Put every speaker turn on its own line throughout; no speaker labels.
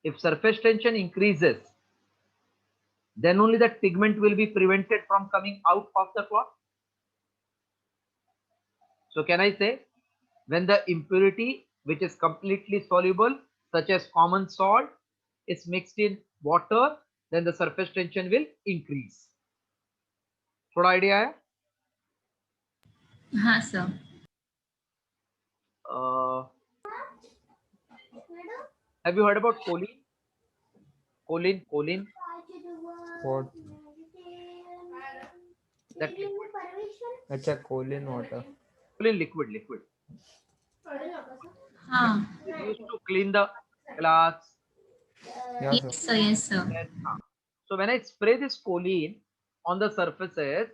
If surface tension increases, then only that pigment will be prevented from coming out of the cloth. So can I say, when the impurity which is completely soluble, such as common salt, is mixed in water, then the surface tension will increase. थोड़ा idea है?
हाँ sir.
Have you heard about choline? Choline.
What?
That liquid.
अच्छा, choline water.
Choline liquid.
हाँ.
It used to clean the glass.
Yeah,
Yes sir. Yes sir.
Then, so when I spray this choline on the surfaces,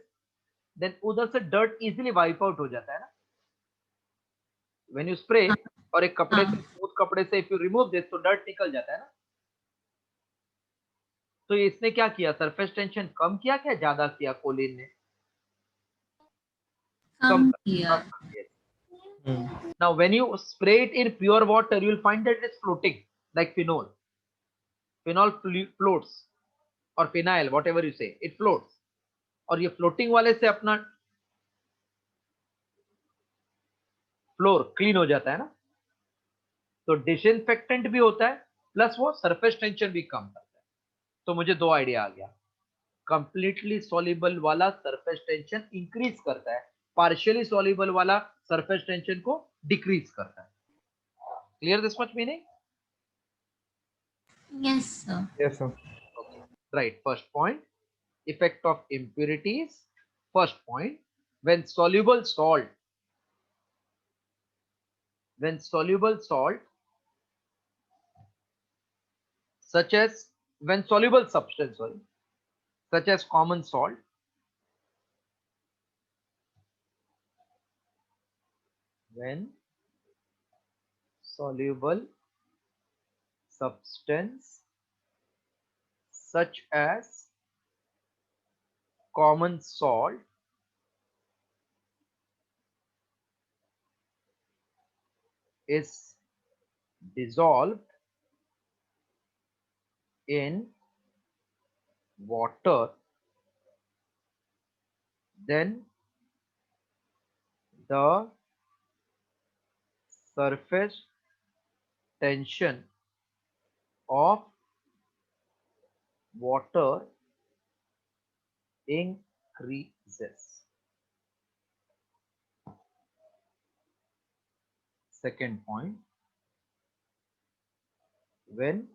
then उधर से dirt easily wipe out हो जाता है ना. When you spray और एक कपड़े से, स्मूथ कपड़े से if you remove this, तो dirt निकल जाता है ना. तो इसने क्या किया, सरफेस टेंशन कम किया क्या ज्यादा किया कोलिन ने?
कम किया.
Now when you spray it in pure water, you will find that it is floating like phenol. Phenol floats or phenyl, whatever you say, it floats. और ये floating वाले से अपना फ्लोर क्लीन हो जाता है ना. तो डिसइंफेक्टेंट भी होता है, प्लस वो सरफेस टेंशन भी कम करता है. तो मुझे दो आइडिया आ गया. कंप्लीटली सॉल्युबल वाला सरफेस टेंशन इंक्रीज करता है, पार्शियली सॉल्युबल वाला सरफेस टेंशन को डिक्रीज करता है. Clear this much meaning?
Yes sir.
Yes, sir.
Okay. Right. First point, effect of impurities. First point, when soluble salt, such as when soluble substance, sorry, such as common salt, when soluble substance such as common salt is dissolved in water, then the surface tension of water increases. Second point, when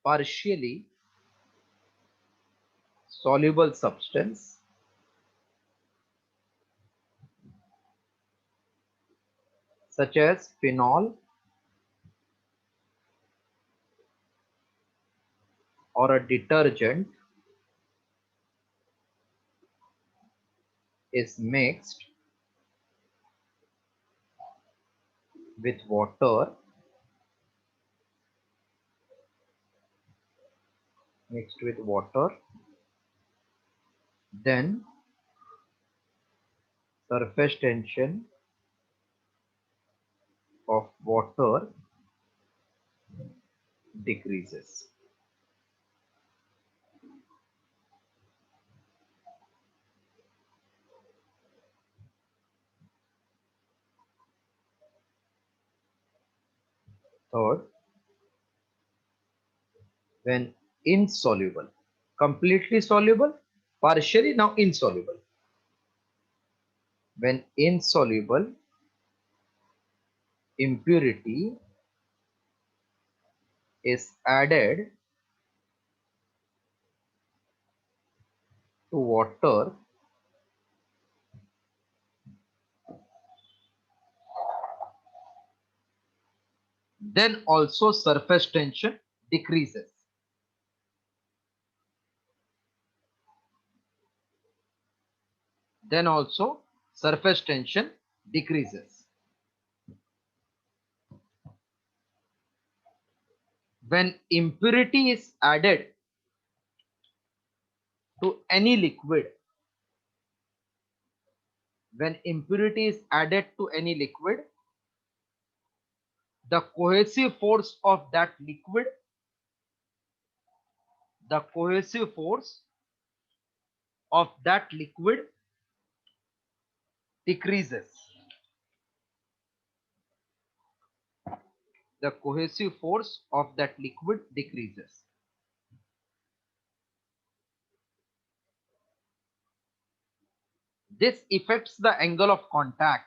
partially soluble substance such as phenol or a detergent is mixed with water, then surface tension of water decreases. Third, when insoluble, completely soluble, partially now insoluble. When insoluble impurity is added to water, then also surface tension decreases. Then also surface tension decreases. When impurity is added to any liquid, when impurity is added to any liquid, the cohesive force of that liquid, the cohesive force of that liquid decreases. The cohesive force of that liquid decreases. This affects the angle of contact.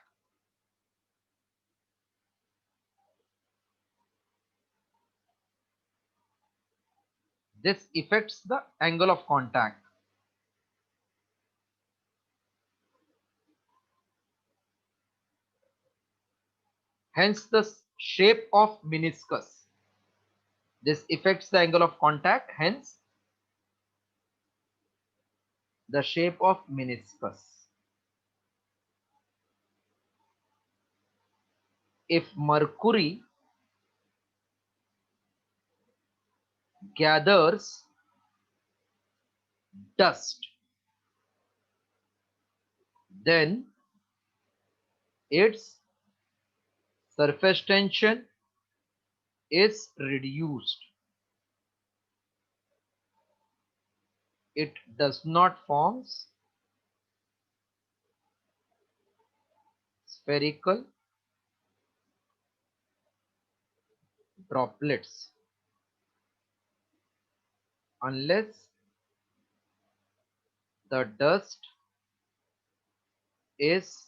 This affects the angle of contact. Hence the shape of meniscus. This affects the angle of contact, hence the shape of meniscus. If mercury gathers dust, then its surface tension is reduced. It does not form spherical droplets unless the dust is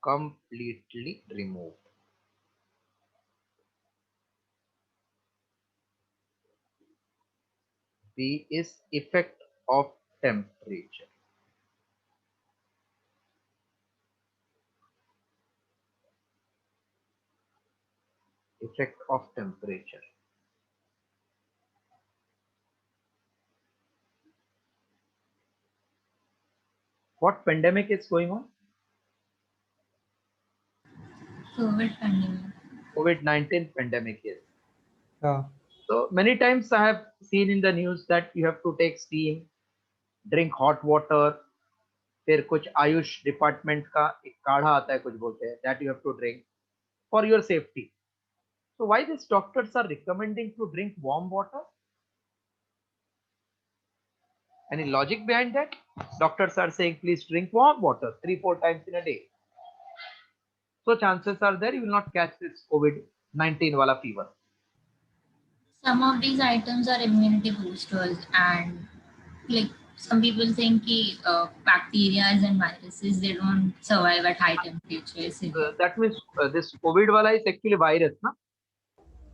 completely removed. B is effect of temperature. Effect of temperature. What pandemic is going on?
COVID pandemic.
COVID-19 pandemic is.
Yeah.
So many times I have seen in the news that you have to take steam, drink hot water, फिर कुछ Ayush department का एक काढ़ा आता है कुछ बोलते हैं that you have to drink for your safety. So why these doctors are recommending to drink warm water? Any logic behind that? Doctors are saying please drink warm water 3-4 times in a day. So chances are there you will not catch this COVID-19 wala fever.
Some of these items are immunity boosters, and like some people think ki, bacteria and viruses, they don't survive at high temperatures.
That means this COVID wala is actually virus, na?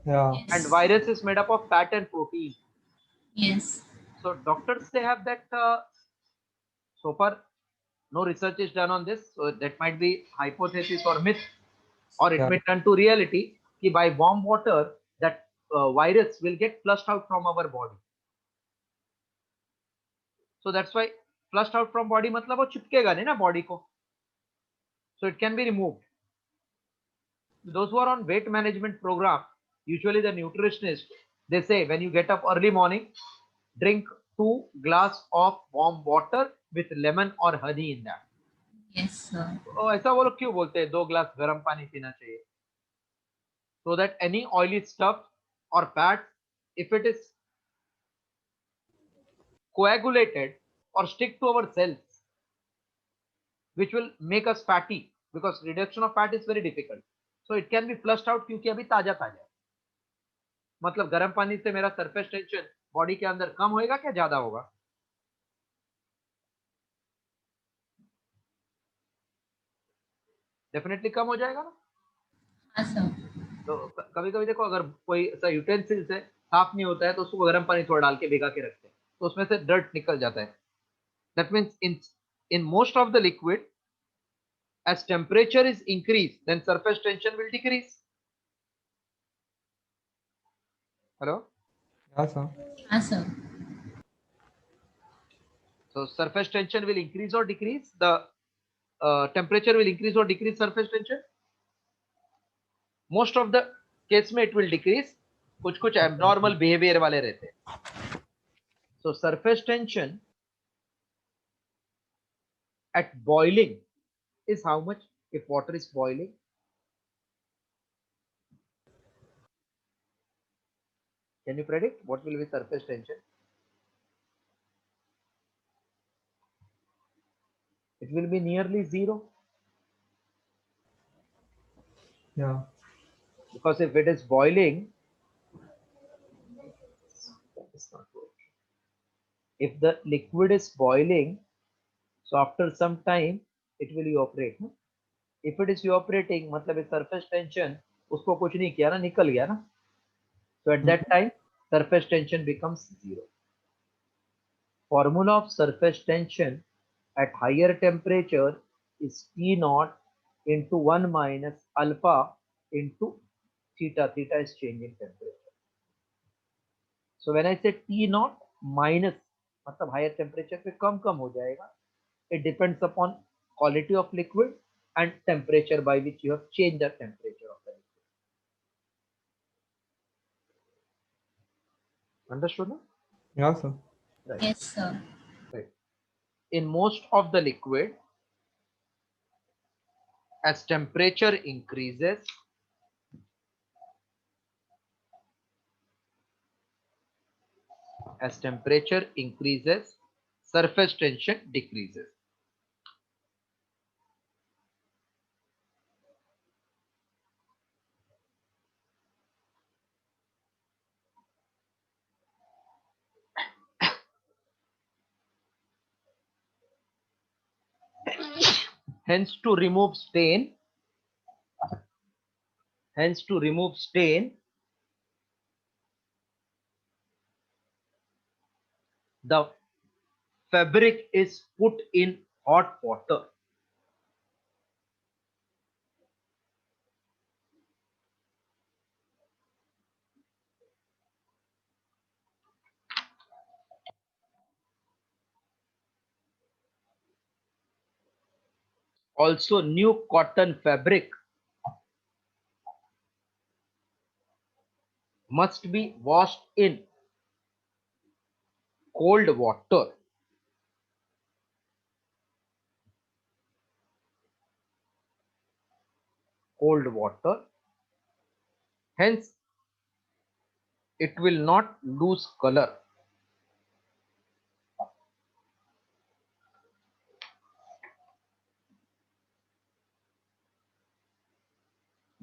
Yeah.
And
Yes.
virus is made up of fat and protein.
Yes.
So doctors they have that. So far, no research is done on this. So that might be hypothesis or myth, or it
Yeah.
may turn to reality. Ki by warm water, that virus will get flushed out from our body. So that's why flushed out from body मतलब वो चिपकेगा नहीं ना body को. So it can be removed. Those who are on weight management program, usually the nutritionist, they say when you get up early morning, drink 2 glass of warm water with lemon or honey in that.
Yes, sir.
तो ऐसा वो लोग क्यों बोलते हैं 2 glass गर्म पानी पीना चाहिए? So that any oily stuff or fat, if it is coagulated or stick to our cells, which will make us fatty, because reduction of fat is very difficult. So it can be flushed out क्योंकि अभी ताजा ताजा है. मतलब गर्म पानी से मेरा सरफेस टेंशन बॉडी के अंदर कम होएगा क्या ज्यादा होगा? डेफिनेटली कम हो जाएगा ना.
हाँ सर.
तो कभी कभी देखो अगर कोई ऐसा यूटेंसिल्स है साफ नहीं होता है तो उसको गर्म पानी थोड़ा डाल के भिगा के रखते हैं तो उसमें से डर्ट निकल जाता है. That means in most of the liquid, as temperature is increased, then surface tension will decrease. Hello?
Yeah, sir.
हाँ sir.
So surface tension will increase or decrease. The temperature will increase or decrease surface tension. Most of the case में it will decrease. कुछ कुछ abnormal behavior वाले रहते हैं. So surface tension at boiling is how much if water is boiling? Can you predict what will be surface tension? It will be nearly zero.
Yeah.
Because if it is boiling, that is not working. If the liquid is boiling, so after some time it will evaporate. No? If it is evaporating, मतलब इस surface tension उसको कुछ नहीं किया ना, निकल गया ना. So at that time, surface tension becomes zero. Formula of surface tension at higher temperature is T naught into 1 minus alpha into theta. Theta is change in temperature. So when I say T naught minus, मतलब higher temperature पे कम हो जाएगा. It depends upon quality of liquid and temperature by which you have changed the temperature of the liquid. Understood? No?
Yeah, sir.
Right.
Yes, sir.
Right. In most of the liquid, as temperature increases, surface tension decreases. Hence to remove stain, the fabric is put in hot water. Also, new cotton fabric must be washed in cold water. Hence, it will not lose color.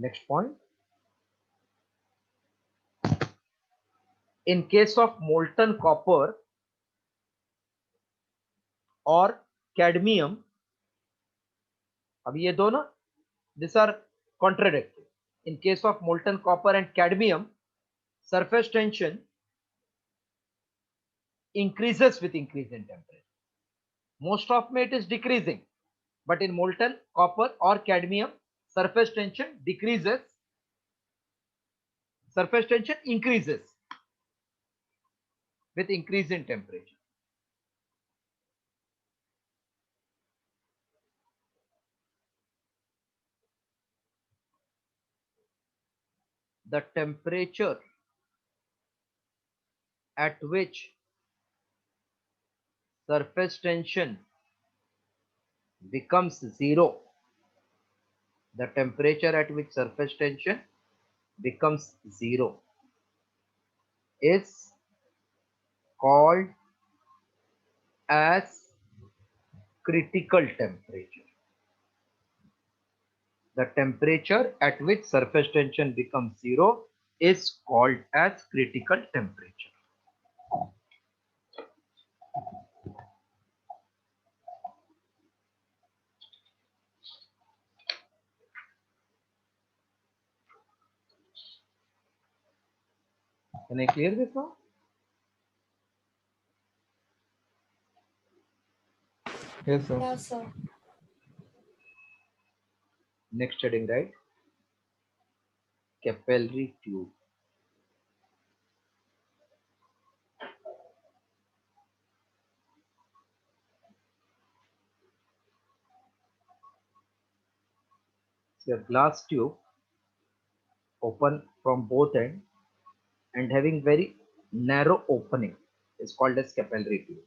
Next point. In case of molten copper or cadmium, अब ये दोनों, these are contradictory. In case of molten copper and cadmium, surface tension increases with increase in temperature. Most of it is decreasing, but in molten copper or cadmium, surface tension decreases, surface tension increases with increase in temperature. The temperature at which surface tension becomes zero, the temperature at which surface tension becomes zero is called as critical temperature. The temperature at which surface tension becomes zero is called as critical temperature. Can I clear this now?
Yes, sir.
Yes, sir.
Next heading, right? Capillary tube. So a glass tube open from both ends and having very narrow opening is called as capillary tube.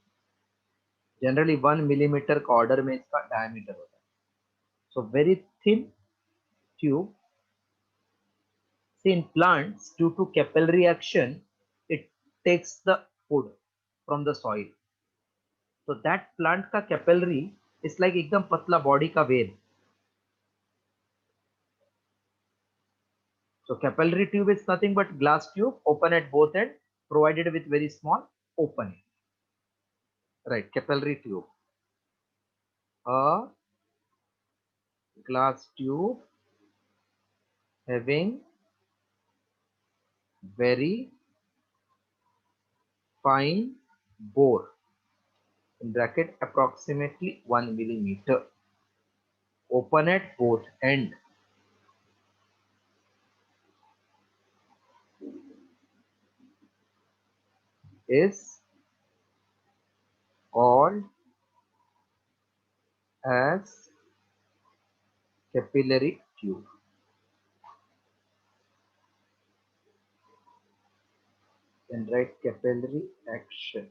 Generally 1 millimeter का order में इसका diameter होता है. So very thin tube. See, in plants, due to capillary action, takes the food from the soil. So that plant का capillary is like एकदम पतला body का vein. So capillary tube is nothing but glass tube open at both ends, provided with very small opening. Right, capillary tube. A glass tube having very fine bore, in bracket approximately 1 millimeter, open at both ends, is called as capillary tube. Then write capillary action.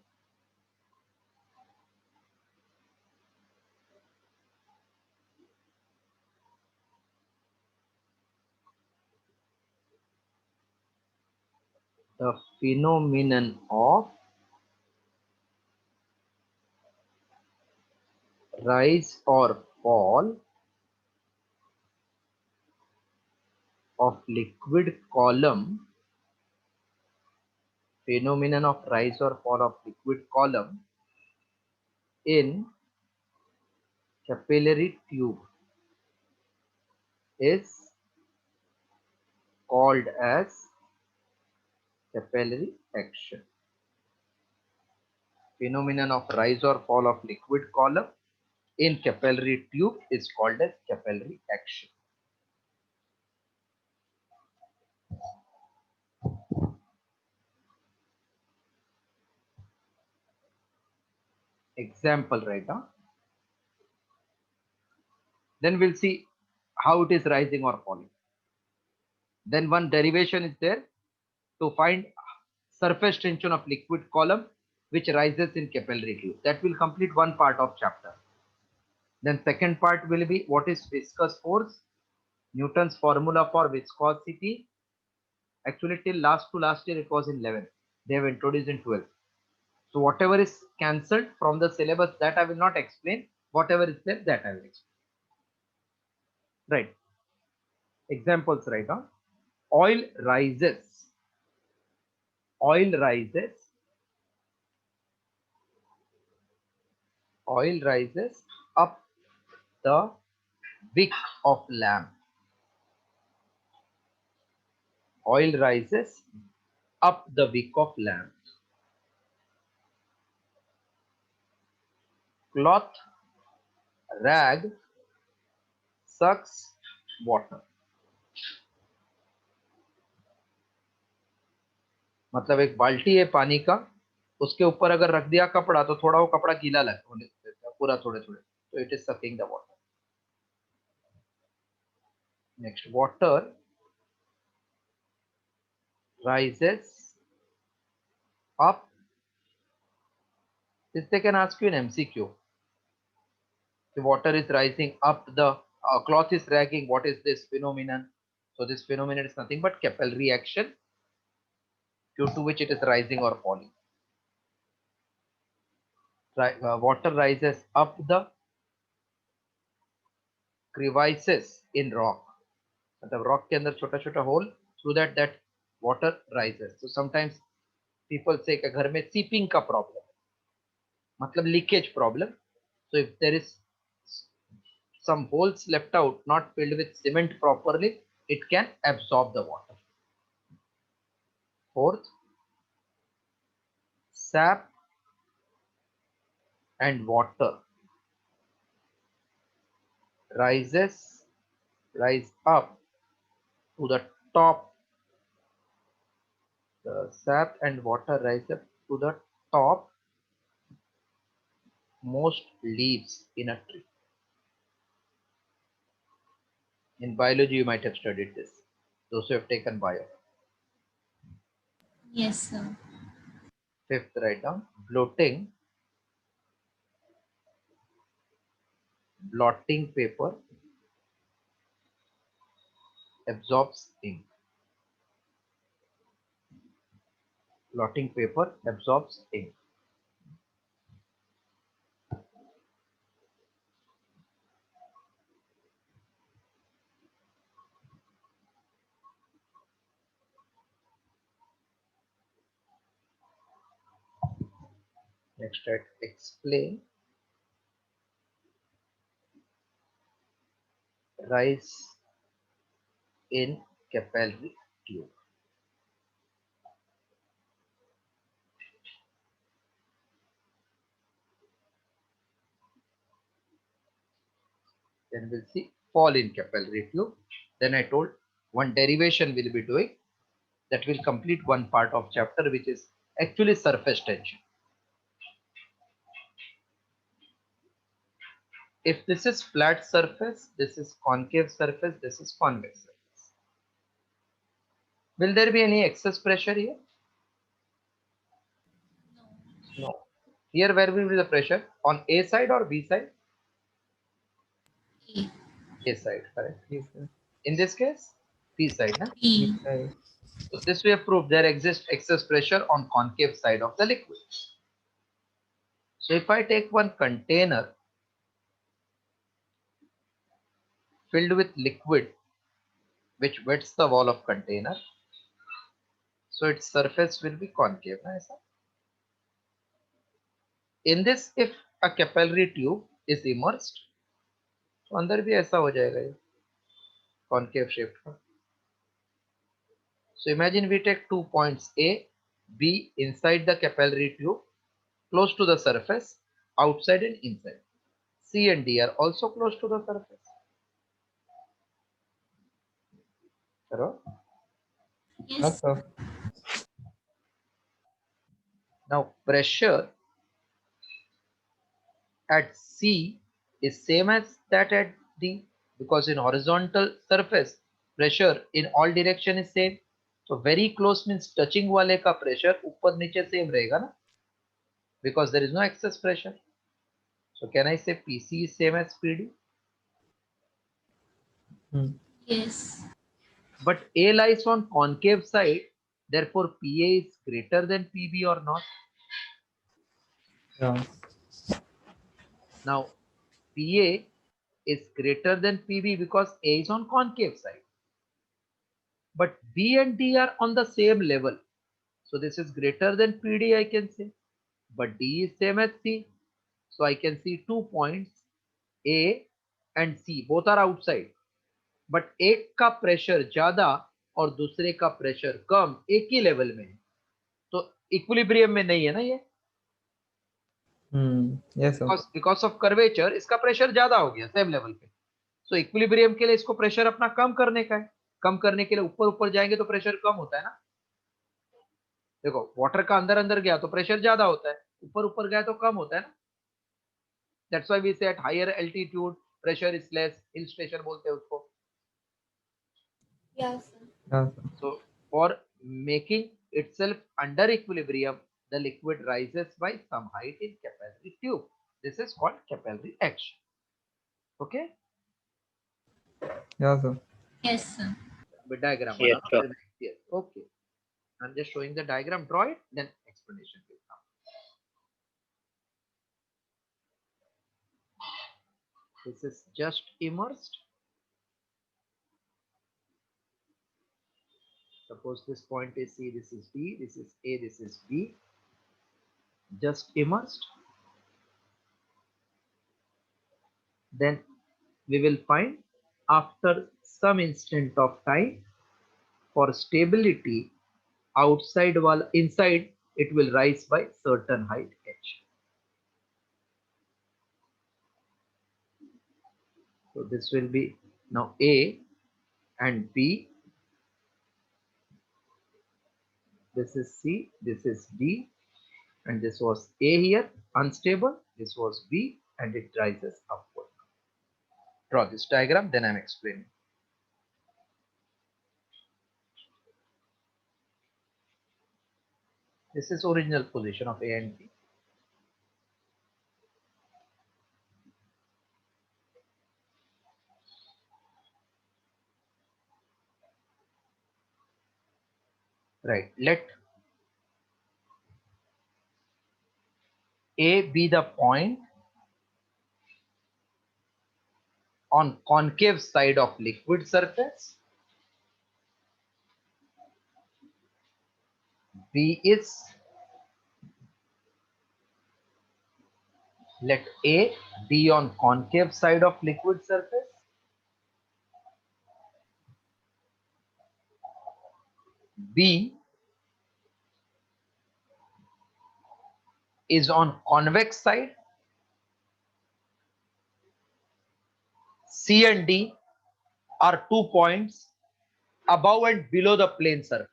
The phenomenon of rise or fall of liquid column, phenomenon of rise or fall of liquid column in capillary tube is called as capillary action. Phenomenon of rise or fall of liquid column in capillary tube is called as capillary action. Example right now. Then we'll see how it is rising or falling. Then one derivation is there to find surface tension of liquid column which rises in capillary tube. That will complete one part of chapter. Then second part will be what is viscous force, Newton's formula for viscosity. Actually till last year it was in 11. They have introduced in 12. So whatever is cancelled from the syllabus, that I will not explain. Whatever is left, that I will explain. Right. Examples right now. Oil rises. Oil rises. Oil rises up the wick of lamp. Oil rises up the wick of lamp. Cloth rag sucks water. मतलब एक बाल्टी है पानी का, उसके ऊपर अगर रख दिया कपड़ा तो थोड़ा वो कपड़ा गीला होने लगता है, पूरा थोड़े थोड़े, तो it is sucking the water. Next, water rises up. This they can ask you in MCQ. The water is rising up, the cloth is dragging. What is this phenomenon? So this phenomenon is nothing but capillary action, due to which it is rising or falling. Water rises up the crevices in rock. मतलब rock के अंदर छोटा छोटा hole, through that water rises. So sometimes people say कि घर में seeping का problem, मतलब leakage problem. So if there is some holes left out, not filled with cement properly, it can absorb the water. Fourth, sap and water rise up to the top. The sap and water rise up to the top most leaves in a tree. In biology, you might have studied this. Those who have taken bio.
Yes, sir.
Fifth, write down. Blotting paper absorbs ink. Blotting paper absorbs ink. Next at explain. Rise in capillary tube. Then we'll see fall in capillary tube. Then I told one derivation we'll be doing that will complete one part of chapter, which is actually surface tension. If this is flat surface, this is concave surface, this is convex surface. Will there be any excess pressure here? No. Here where will be the pressure? On A side or B side?
A,
A side, correct.
Yes, sir.
In this case, B side. Huh?
B,
Right.
So this we have proved there exists excess pressure on concave side of the liquid. So if I take one container filled with liquid which wets the wall of container, so its surface will be concave. ऐसा? In this, if a capillary tube is immersed, तो अंदर भी ऐसा हो जाएगा ये concave shape का. So imagine we take 2 points A, B inside the capillary tube, close to the surface, outside and inside. C and D are also close to the surface. Correct?
Yes,
yes,
sir.
Now pressure at C is same as that at D, because in horizontal surface pressure in all direction is same. So very close means touching वाले का pressure ऊपर नीचे same रहेगा ना, because there is no excess pressure. So can I say PC is same as PD?
Hmm.
yes,
But A lies on concave side, therefore PA is greater than PB or not?
Yeah.
Now PA is greater than PB because A is on concave side. But B and D are on the same level. So this is greater than PD, I can say. But D is same as C. So I can see 2 points A and C, both are outside. But एक का pressure ज्यादा और दूसरे का pressure कम एक ही level में है, तो इक्विलिब्रियम में नहीं है ना ये,
Hmm. Yes, sir.
Because of curvature इसका प्रेशर ज्यादा हो गया सेम लेवल पे. सो इक्विलिब्रियम के लिए इसको प्रेशर अपना कम करने का है. कम करने के लिए ऊपर ऊपर जाएंगे तो प्रेशर कम होता है ना. देखो वाटर का अंदर अंदर गया तो प्रेशर ज्यादा होता है, ऊपर ऊपर गया तो कम होता है ना. That's why we say at higher altitude pressure is less. Hill station बोलते हैं उसको.
Yeah, sir.
So for making itself under equilibrium, the liquid rises by some height in capillary tube. This is called capillary action. Okay.
Yeah, sir.
yes, sir.
The diagram.
Yes, sir.
Yes. Okay. I'm just showing the diagram. Draw it, then explanation will come. This is just immersed. Suppose this point is C, this is B, this is A, this is B. Just immersed. Then we will find after some instant of time, for stability, outside wall inside it will rise by certain height h. So this will be now A and B. This is C, this is D, and this was A here, unstable. This was B, and it rises upward. Draw this diagram, then I'm explaining. This is original position of A and B. Right. Let A be the point on concave side of liquid surface. B is, let A be on concave side of liquid surface. B is on convex side. C and D are 2 points above and below the plane surface.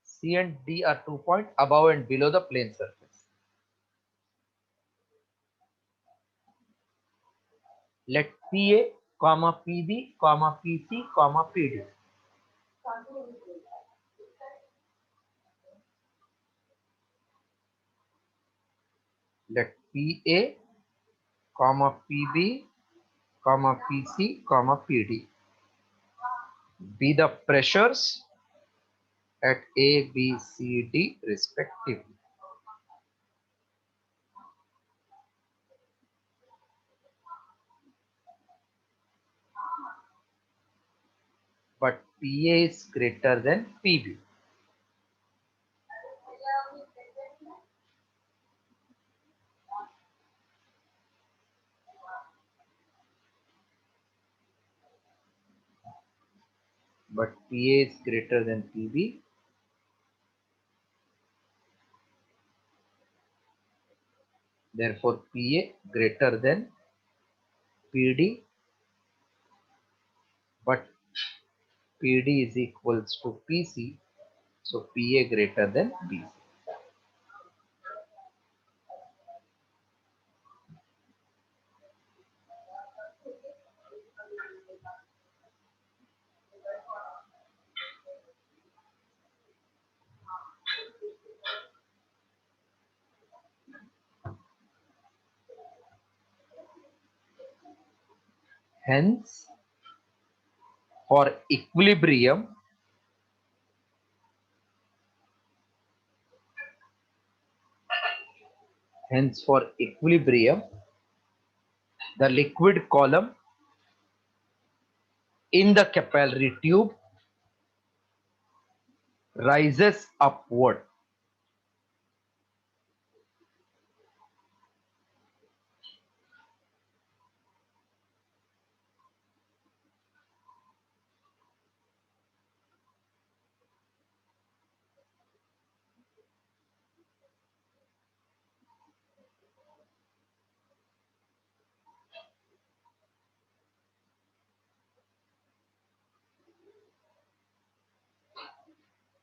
C and D are 2 points above and below the plane surface. Let PA, comma PB, comma PC, comma PD. Let PA, comma PB, comma PC, comma PD be the pressures at A, B, C, D respectively. But PA is greater than PB. But PA is greater than PB. Therefore, PA greater than PD, but PD is equals to PC, so PA greater than BC. Hence, for equilibrium, the liquid column in the capillary tube rises upward.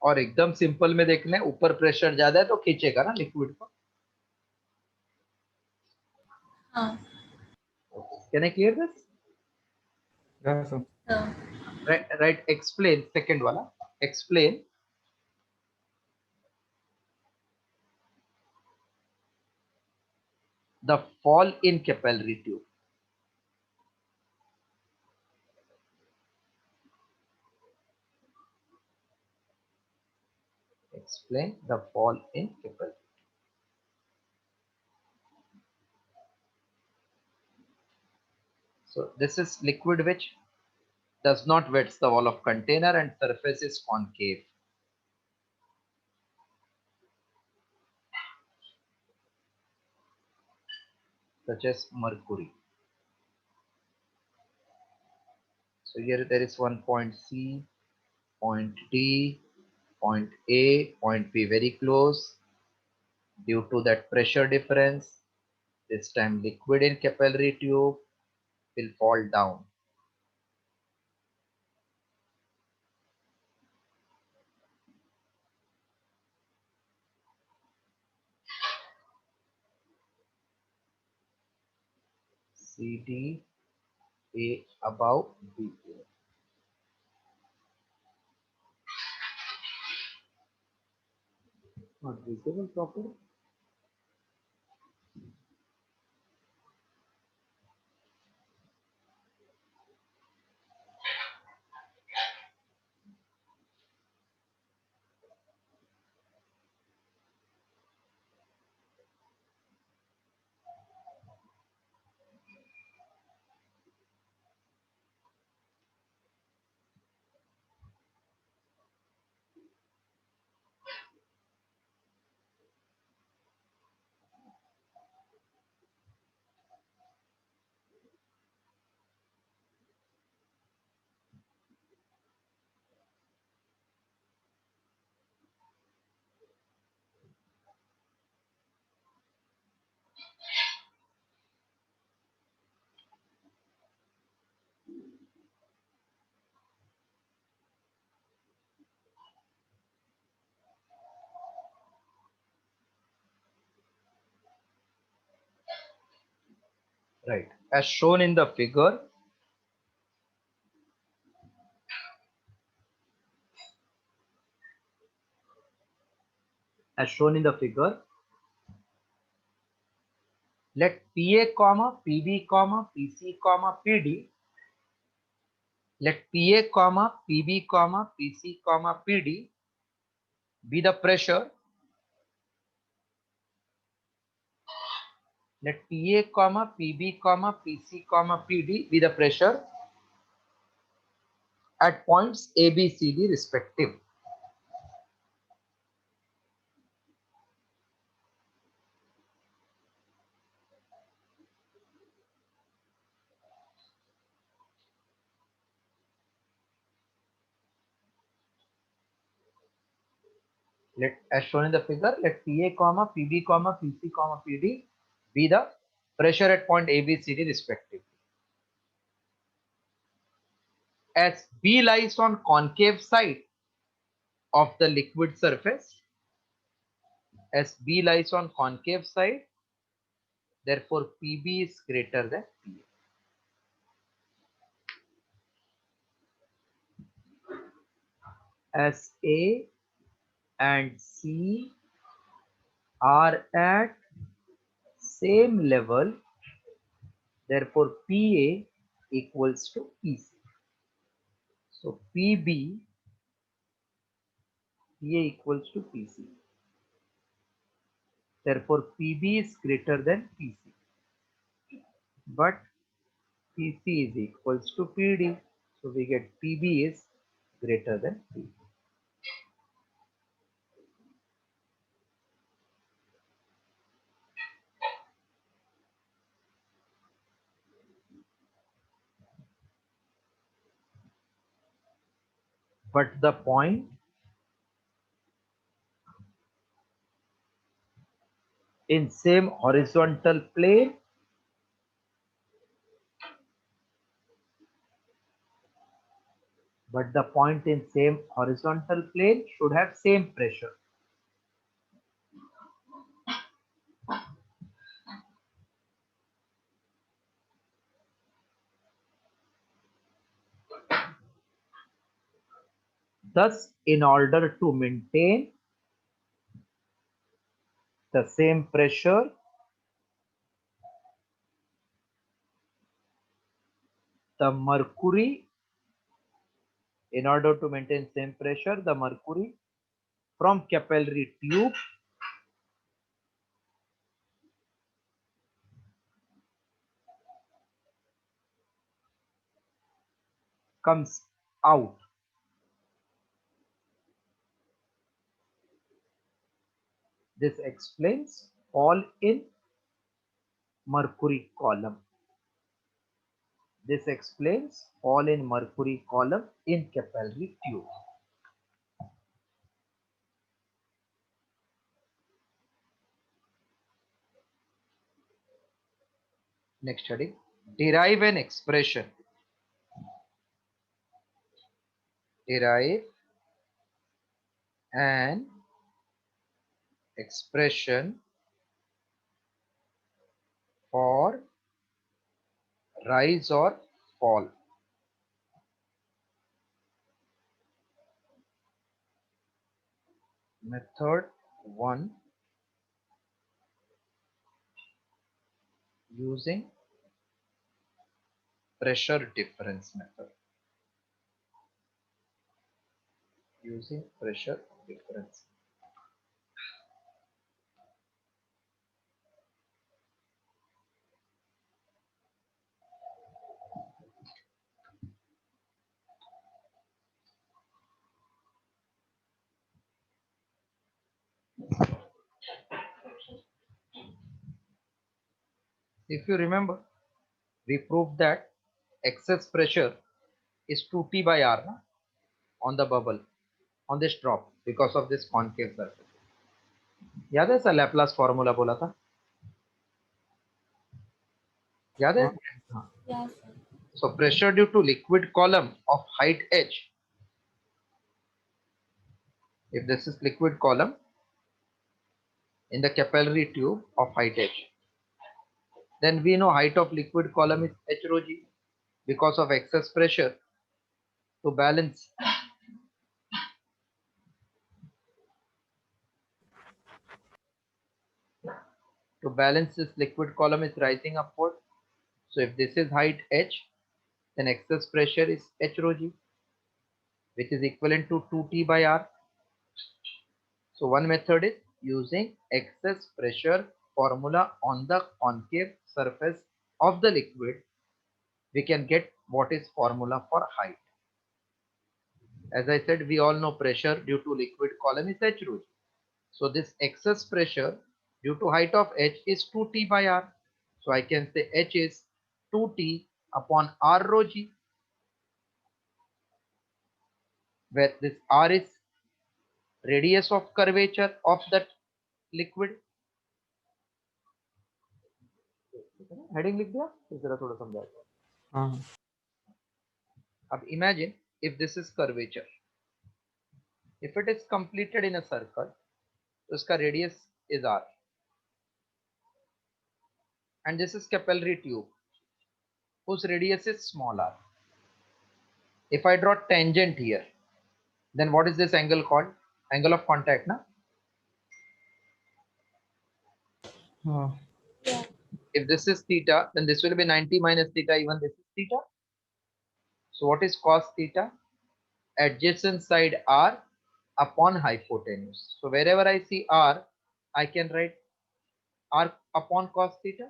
और एकदम simple में देखना है, ऊपर pressure ज्यादा है तो खींचेगा ना लिक्विड को. Can I clear this?
Yeah, sir.
Right. Explain second wala. Explain the fall in capillary tube. Explain the fall in capillary. So this is liquid which does not wet the wall of container and surface is concave. Such as mercury. So here there is one point C, point D, point A, point B very close. Due to that pressure difference, this time liquid in capillary tube will fall down. CD, A above B. Not visible properly. Right. As shown in the figure, let PA, PB, PC, PD, let PA, PB, PC, PD be the pressure. Let PA, PB, PC, PD be the pressure at points A, B, C, D respective. Let, as shown in the figure, let PA, PB, PC, PD be the pressure at point A, B, C, D respectively. As B lies on concave side of the liquid surface, as B lies on concave side, therefore PB is greater than PA. As A and C are at same level, therefore PA equals to PC. So PA equals to PC. Therefore PB is greater than PC. But PC is equals to PD. So we get PB is greater than PD. But the point in same horizontal plane should have same pressure. Thus, in order to maintain the same pressure, the mercury from capillary tube comes out. This explains fall in mercury column. This explains fall in mercury column in capillary tube. Next heading, derive an expression. Derive an expression for rise or fall. Method 1, using pressure difference method. Using pressure difference. If you remember, we proved that excess pressure is 2T by R na, on the bubble, on this drop, because of this concave surface. याद है sir Laplace formula बोला था? याद है? हाँ.
Yes.
So pressure due to liquid column of height h. If this is liquid column in the capillary tube of height h, Then we know height of liquid column is h rho g because of excess pressure. To balance this liquid column is rising upward. So if this is height h, then excess pressure is h rho g, which is equivalent to 2T by R. So one method is using excess pressure formula on the concave surface of the liquid. We can get what is formula for height. As I said, we all know pressure due to liquid column is h rho g. So this excess pressure due to height of h is 2T by R. So I can say h is 2T upon R rho g, where this R is radius of curvature of that liquid. Heading लिख दिया फिर जरा थोड़ा समझा.
हाँ
अब imagine if this is curvature, if it is completed in a circle, तो इसका radius is r, and this is capillary tube whose radius is small r. If I draw tangent here, then what is this angle called? Angle of contact, na?
हाँ
If this is theta, then this will be 90 minus theta, even this is theta. So what is cos theta? Adjacent side r upon hypotenuse. So wherever I see r, I can write r upon cos theta.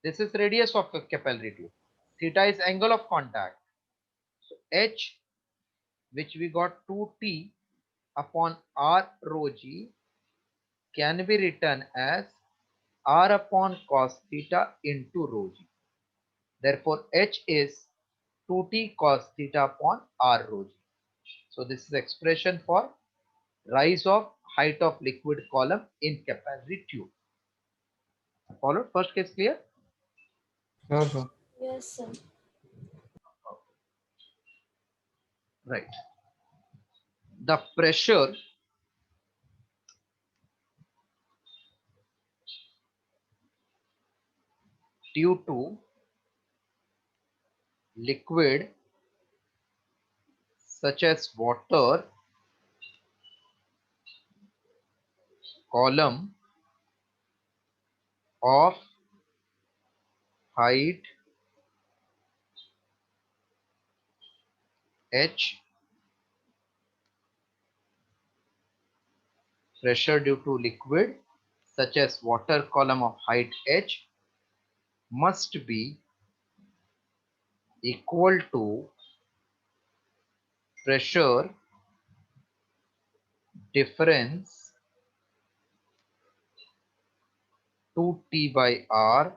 This is radius of a capillary tube. Theta is angle of contact. So h, which we got 2t upon r rho g, can be written as r upon cos theta into rho g. Therefore, h is 2t cos theta upon r rho g. So this is expression for rise of height of liquid column in capillary tube. Followed? First case clear?
sure sir.
Yes, sir.
Right. The pressure due to liquid such as water column of height h, pressure due to liquid such as water column of height h must be equal to pressure difference 2T by R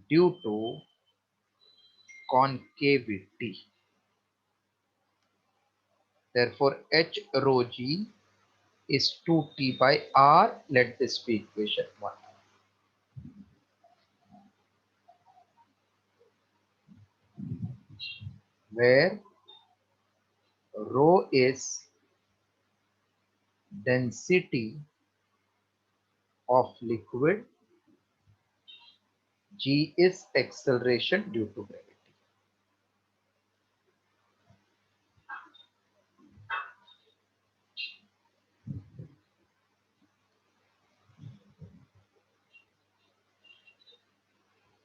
due to concavity. Therefore, h rho g is 2T by R. Let this be equation 1. Where rho is density of liquid, g is acceleration due to gravity.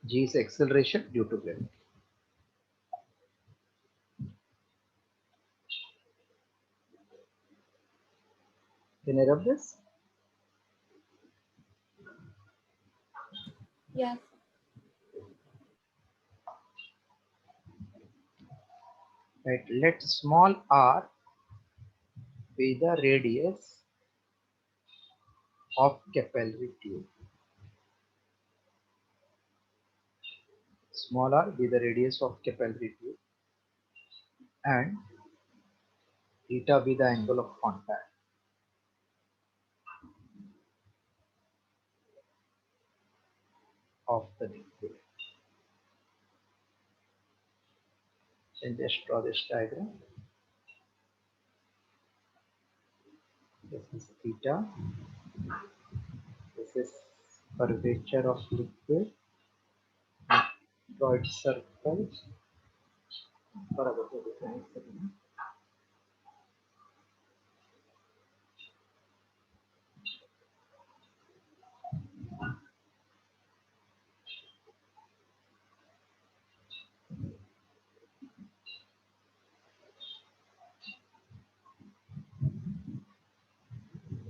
G is acceleration due to gravity. Can I rub this?
Yes.
Right. Let small r be the radius of capillary tube. Small r be the radius of capillary tube, and theta be the angle of contact of the liquid. And just draw this diagram. This is theta. This is curvature of liquid, toroid circles.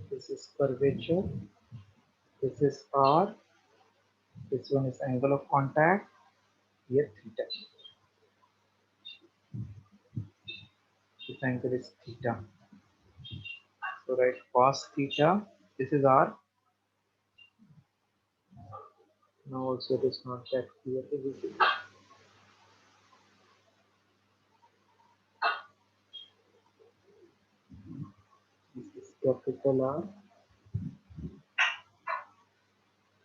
This is curvature, this is R, this one is angle of contact, here theta. This angle is theta. So write cos theta, this is R. Now also it is not that clear to visit. This is capital R.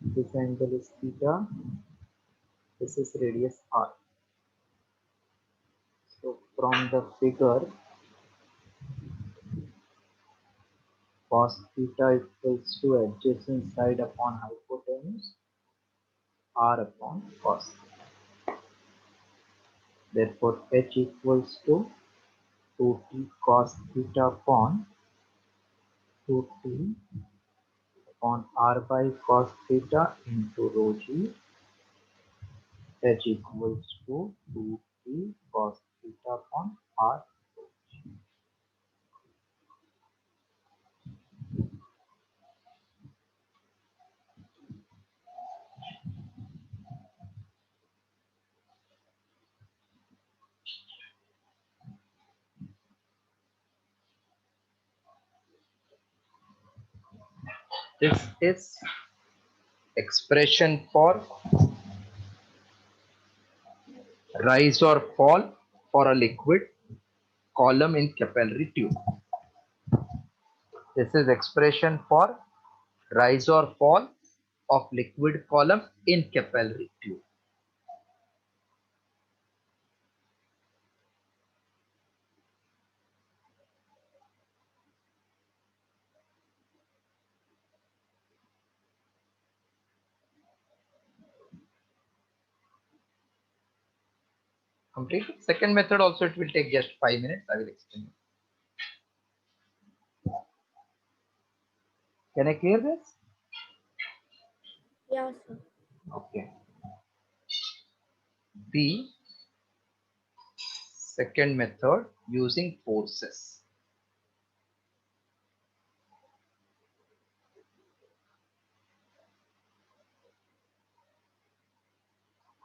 This angle is theta. This is radius R. So from the figure, cos theta equals to adjacent side upon hypotenuse R upon cos. Therefore H equals to 2t cos theta upon 2t upon R by cos theta into rho g. H equals to 2t cos theta upon R. This is expression for rise or fall for a liquid column in capillary tube. This is expression for rise or fall of liquid column in capillary tube. Complete. Second method also it will take just 5 minutes. I will explain. Can I clear this?
Yeah, sir.
Okay. The second method using forces.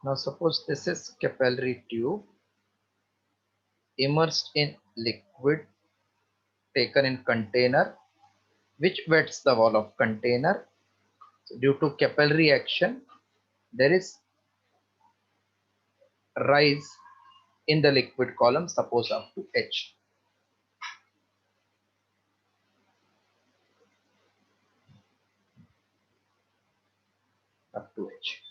Now suppose this is capillary tube immersed in liquid taken in container which wets the wall of container. So due to capillary action, there is rise in the liquid column, suppose up to H. Up to H.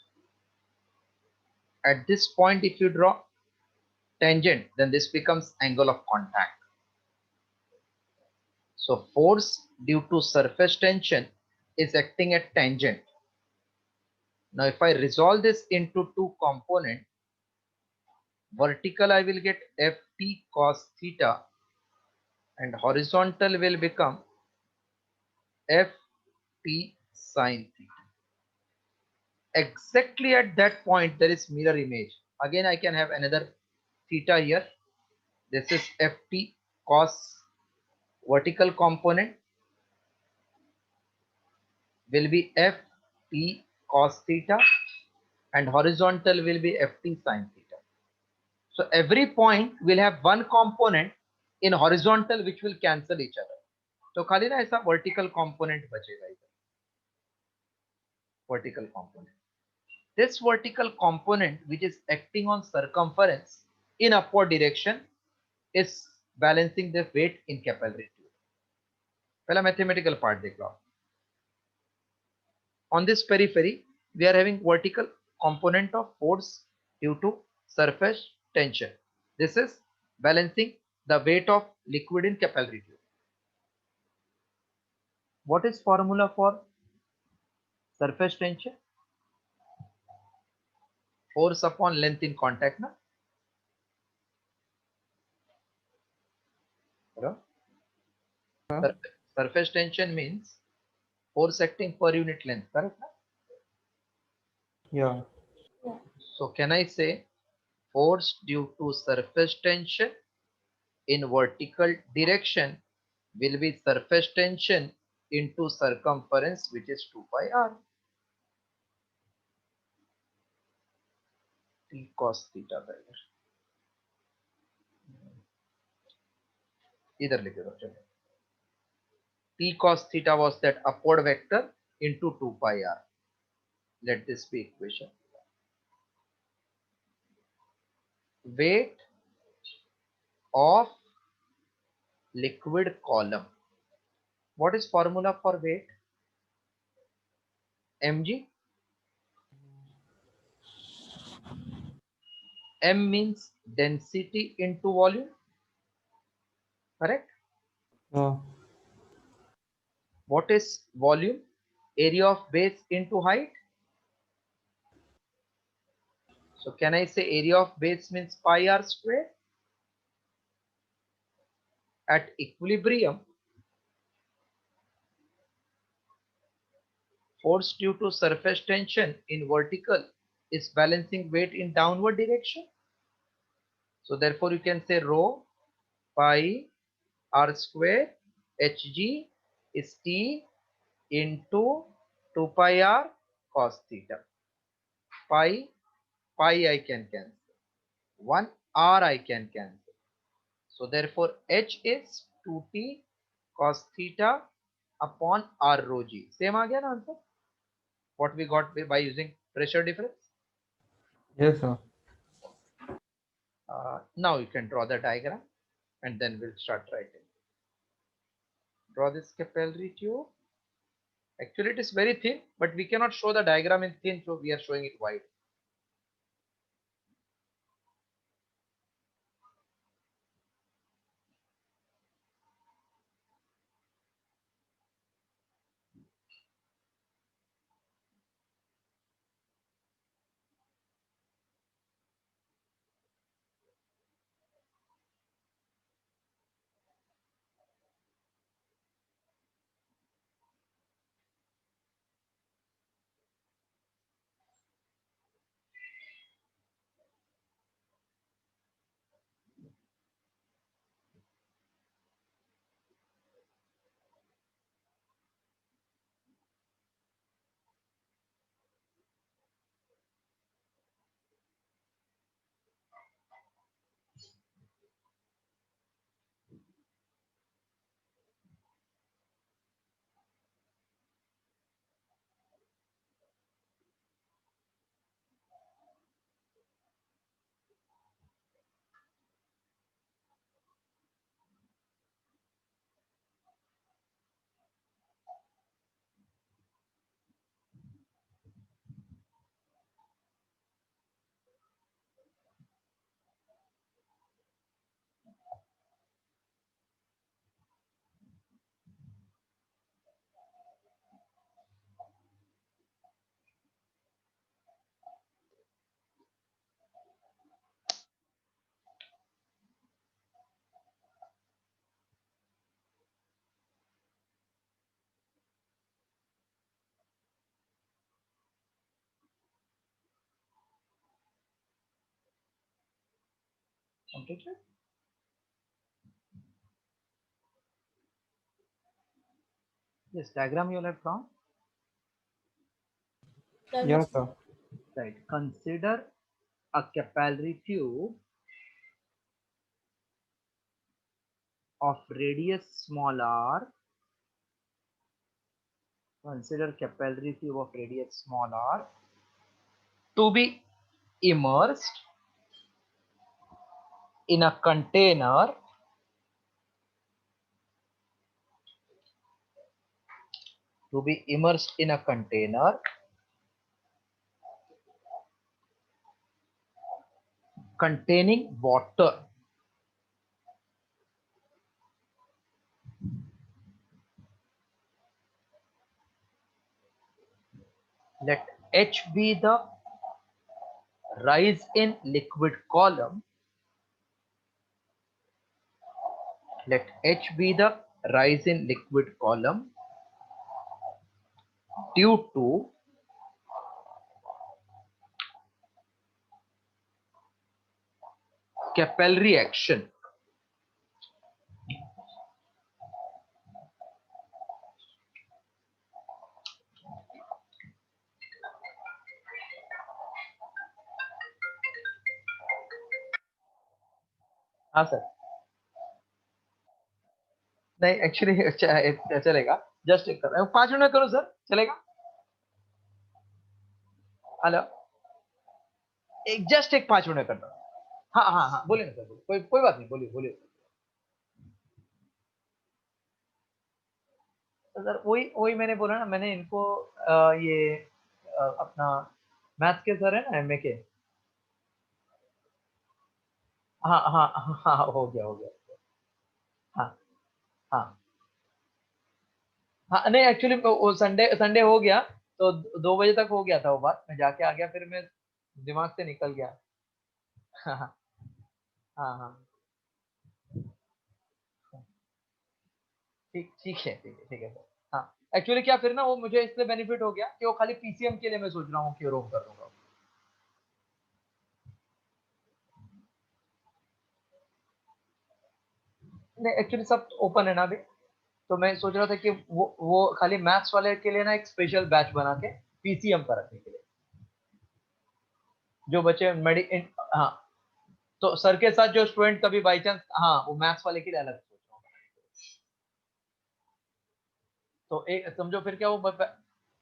At this point, if you draw tangent, then this becomes angle of contact. So force due to surface tension is acting at tangent. Now if I resolve this into two components, vertical I will get Ft cos theta and horizontal will become Ft sin theta. Exactly at that point there is mirror image. Again I can have another theta here. This is Ft cos vertical component will be Ft cos theta and horizontal will be Ft sin theta. So every point will have one component in horizontal which will cancel each other. तो खाली ना ऐसा vertical component बचेगा इधर. Vertical component. This vertical component which is acting on circumference in upward direction is balancing the weight in capillary tube. पहला mathematical part देख लो. On this periphery, we are having vertical component of force due to surface tension. This is balancing the weight of liquid in capillary tube. What is formula for surface tension, force upon length in contact, na? Bro?
Huh?
Surface tension means force acting per unit length, correct? Na?
Yeah.
So can I say force due to surface tension in vertical direction will be surface tension into circumference, which is 2 pi r. T cos theta का इधर लिखे दो चलो. T cos theta was that upward vector into 2 pi r. Let this be equation. Weight of liquid column. What is formula for weight? mg. M means density into volume, correct?
Yeah.
What is volume? Area of base into height. So can I say area of base means pi r square? At equilibrium, force due to surface tension in vertical is balancing weight in downward direction. So therefore you can say rho pi r square hg is T into 2 pi r cos theta. Pi I can cancel. 1 r I can cancel. So therefore h is 2t cos theta upon r rho g. Same आ गया ना answer? What we got by using pressure difference.
Yes, sir.
Now you can draw the diagram and then we'll start writing. Draw this capillary tube. Actually it is very thin, but we cannot show the diagram in thin, so we are showing it wide. Completed? Yes, diagram you will have drawn.
Yeah, sir.
Right. Consider a capillary tube of radius small r. Consider capillary tube of radius small r to be immersed in a container containing water. let H be the rise in liquid column. Let H be the rise in liquid column due to capillary action. हाँ sir, नहीं actually चलेगा, just एक 5 minute में करो sir, चलेगा? Hello, just एक 5 minute कर दो। हाँ हाँ हाँ, बोलिए ना सर, कोई कोई बात नहीं, बोलिए बोलिए। तो सर वही वही मैंने बोला ना, मैंने इनको ये अपना मैथ्स के सर है ना, एमए के। हाँ हाँ हाँ हाँ, हो गया हो गया। हाँ हाँ हाँ, नहीं एक्चुअली वो संडे संडे हो गया, तो 2 बजे तक हो गया था वो बात, मैं जाके आ गया, फिर मैं दिमाग से निकल गया। हाँ हाँ हाँ हाँ, ठीक ठीक है ठीक है ठीक है सर। हाँ, एक्चुअली क्या फिर ना वो मुझे इसलिए बेनिफिट हो गया कि वो खाली पीसीएम के लिए मैं सोच रहा हूँ कि रोम कर दूंगा। नहीं एक्चुअली सब ओपन है ना अभी, तो मैं सोच रहा था कि वो खाली मैथ्स वाले के लिए ना एक स्पेशल बैच बना के पीसीएम पर रखने के लिए, जो बच्चे हाँ, तो सर के साथ जो स्टूडेंट कभी बाई चांस, हाँ वो मैथ्स वाले के लिए अलग सोच रहा हूँ। तो एक समझो फिर क्या, वो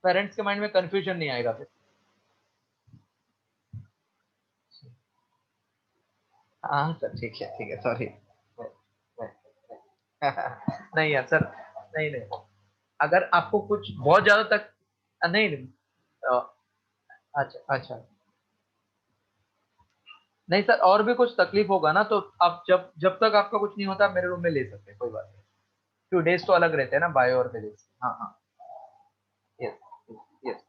पेरेंट्स के माइंड में कंफ्यूजन नहीं आएगा फिर। हाँ सर ठीक है सॉरी। नहीं यार सर, नहीं नहीं, अगर आपको कुछ बहुत ज्यादा तक, नहीं नहीं, अच्छा अच्छा, नहीं सर और भी कुछ तकलीफ होगा ना, तो आप जब जब तक आपका कुछ नहीं होता मेरे रूम में ले सकते हैं, कोई बात नहीं। फ्यू डेज तो अलग रहते हैं ना, बायो और फिजिक्स। हाँ हाँ, यस यस,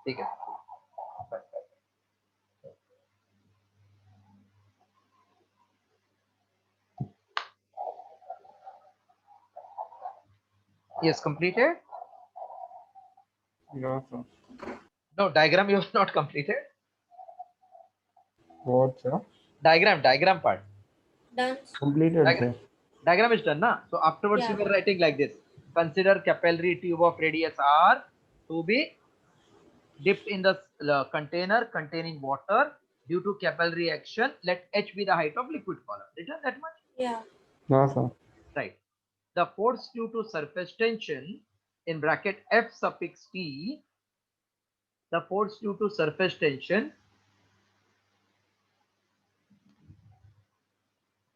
ठीक है। Yes completed.
Yeah, sir.
No diagram you have not completed.
What, sir?
Diagram part.
Done.
Completed,
Diagram,
sir.
diagram is done, na? So afterwards
Yeah.
you were writing like this. Consider capillary tube of radius r to be dipped in the container containing water due to capillary action. Let h be the height of liquid column. Written that much?
Yeah.
Yeah, sir.
Right. The force due to surface tension in bracket F suffix T. The force due to surface tension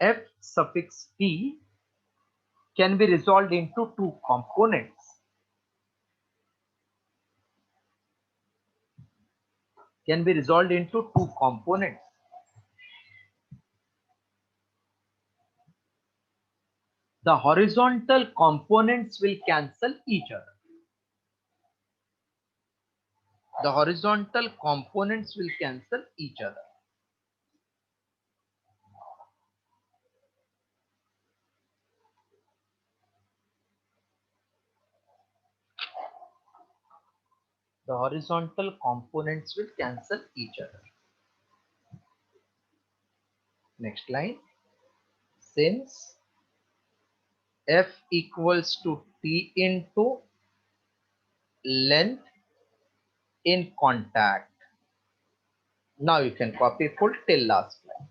F suffix T can be resolved into two components. Can be resolved into two components. The horizontal components will cancel each other. The horizontal components will cancel each other. The horizontal components will cancel each other. Next line. Since F equals to T into length in contact. Now you can copy full till last line.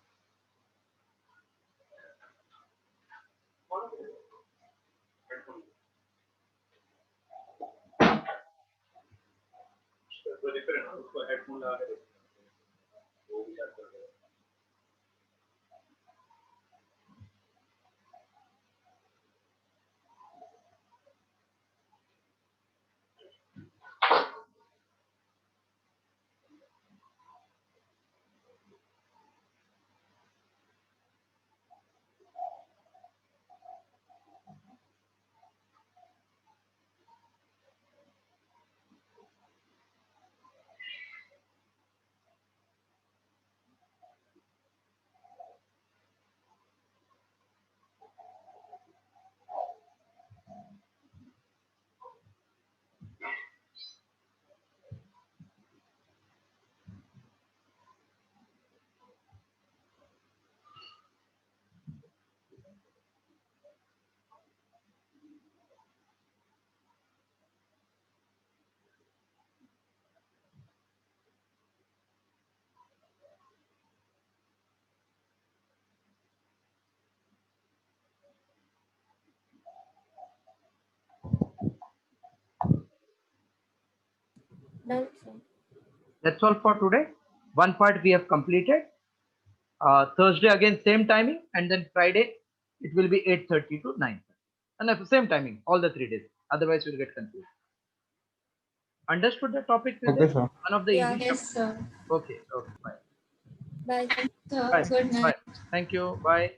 Done, sir.
That's all for today. One part we have completed. Thursday again same timing, and then Friday it will be 8:30 to 9:30. And the same timing all the 3 days. Otherwise you'll get confused. Understood the topic?
Okay,
Vijay?
sir.
One of the
Yeah.
easy.
Yes, sir.
Okay. Okay. Bye.
Bye.
So,
Bye.
good night.
Bye. Thank you. Bye.